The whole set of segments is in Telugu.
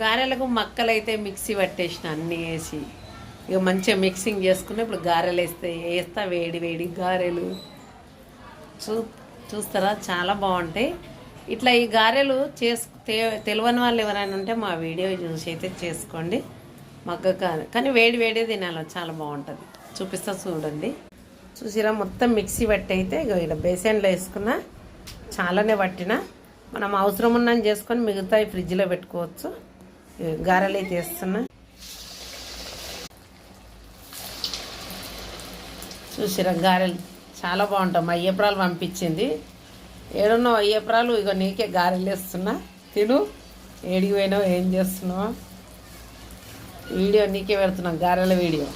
గారెలకు మక్కలైతే మిక్సీ పట్టేసిన అన్నీ వేసి ఇక మంచిగా మిక్సింగ్ చేసుకుని ఇప్పుడు గారెలు వేస్తా వేడి వేడి గారెలు చూ చూస్తారా చాలా బాగుంటాయి. ఇట్లా ఈ గారెలు తెలియని వాళ్ళు ఎవరైనా ఉంటే మా వీడియో చూసి అయితే చేసుకోండి. మగ్గ కానీ వేడి వేడి తినాలి, చాలా బాగుంటుంది. చూపిస్తా చూడండి. చూసిరా మొత్తం మిక్సీ పట్టి అయితే ఇక ఇలా బేసన్లో వేసుకున్నా చాలానే పట్టిన. మనం అవసరం ఉన్నని చేసుకొని మిగతా ఫ్రిడ్జ్లో పెట్టుకోవచ్చు. గారెలు అయితే వేస్తున్నా. చూసిరా గారెలు చాలా బాగుంటాయి. మా అయ్యప్రాలు పంపించింది. ఏడున్నావు అయ్యప్రాలు, ఇక నీకే గారెలు వేస్తున్నా, తిను. ఏడికి పోయినావు, ఏం చేస్తున్నావు? వీడియో నీకే పెడుతున్నా, గారెల వీడియో.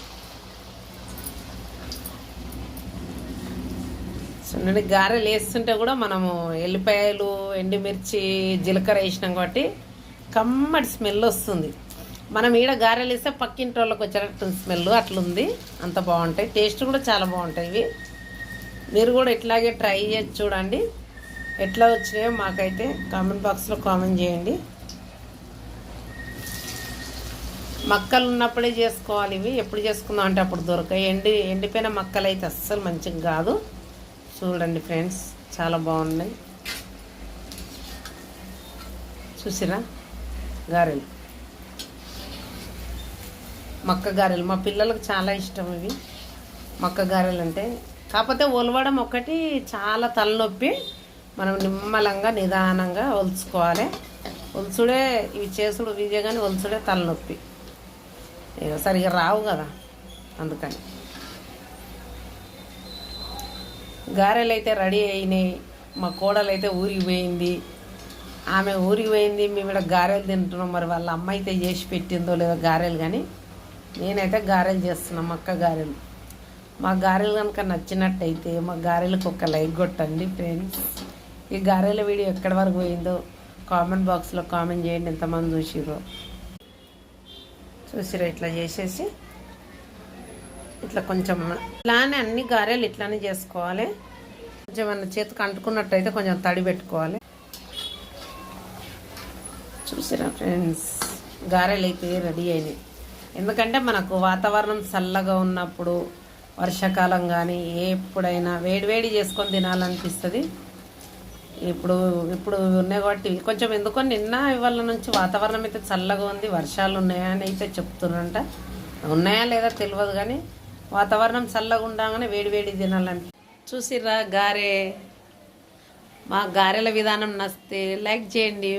చూడండి గారెలు వేస్తుంటే కూడా మనము ఎల్లిపాయలు, ఎండుమిర్చి, జీలకర్ర వేసినాం కాబట్టి కమ్మటి స్మెల్ వస్తుంది. మనం ఈడ గారెలు వేస్తే పక్కింటి వాళ్ళకి వచ్చేటట్టు స్మెల్ అట్లుంది. అంత బాగుంటాయి, టేస్ట్ కూడా చాలా బాగుంటాయి ఇవి. మీరు కూడా ఇట్లాగే ట్రై చేసి చూడండి. ఎట్లా వచ్చినాయో మాకైతే కామెంట్ బాక్స్లో కామెంట్ చేయండి. మక్కలు ఉన్నప్పుడే చేసుకోవాలి ఇవి. ఎప్పుడు చేసుకుందాం అంటే అప్పుడు దొరకాయి. ఎండిపోయిన మక్కలు అయితే అస్సలు మంచిగా కాదు. చూడండి ఫ్రెండ్స్, చాలా బాగున్నాయి. చూసిరా గారెలు, మక్క గారెలు మా పిల్లలకు చాలా ఇష్టం ఇవి మక్క గారెలు అంటే. కాకపోతే ఒలవడం ఒకటి చాలా తలనొప్పి. మనం నిమ్మలంగా నిదానంగా ఒలుచుకోవాలి. ఒలుచుడే ఇవి చేసుడు విజయ కానీ ఒలుచుడే తలనొప్పి. సరిగా రావు కదా, అందుకని. గారెలు అయితే రెడీ అయినాయి. మా కోడలు అయితే ఊరికి పోయింది. ఆమె ఊరికి పోయింది, మేము ఇక్కడ గారెలు తింటున్నాం. మరి వాళ్ళ అమ్మ అయితే చేసి పెట్టిందో లేదో గారెలు, కానీ నేనైతే గారెలు చేస్తున్నాను, మక్క గారెలు. మా గారెలు కనుక నచ్చినట్టయితే మా గారెలకు ఒక లైక్ కొట్టండి ఫ్రెండ్స్. ఈ గారెల వీడియో ఎక్కడి వరకు పోయిందో కామెంట్ బాక్స్లో కామెంట్ చేయండి, ఎంతమంది చూసిరో. చూసిరా ఇట్లా చేసేసి ఇట్లా కొంచెం ఇట్లానే అన్ని గారెలు ఇట్లానే చేసుకోవాలి. కొంచెం మన చేతికి అంటుకున్నట్టయితే కొంచెం తడి పెట్టుకోవాలి. చూసిరా ఫ్రెండ్స్, గారెలు అయితే రెడీ అయినాయి. ఎందుకంటే మనకు వాతావరణం చల్లగా ఉన్నప్పుడు, వర్షాకాలం కానీ ఎప్పుడైనా వేడివేడి చేసుకొని తినాలనిపిస్తుంది. ఇప్పుడు ఉన్నాయి కాబట్టి కొంచెం ఎందుకో నిన్న ఇవాళ నుంచి వాతావరణం అయితే చల్లగా ఉంది, వర్షాలు ఉన్నాయని అయితే చెప్తున్నారంట. ఉన్నాయా లేదా తెలియదు, కానీ వాతావరణం చల్లగా ఉండగానే వేడివేడి తినాలని. చూసిర్రా గారె. మా గారెల విధానం నచ్చితే లైక్ చేయండి.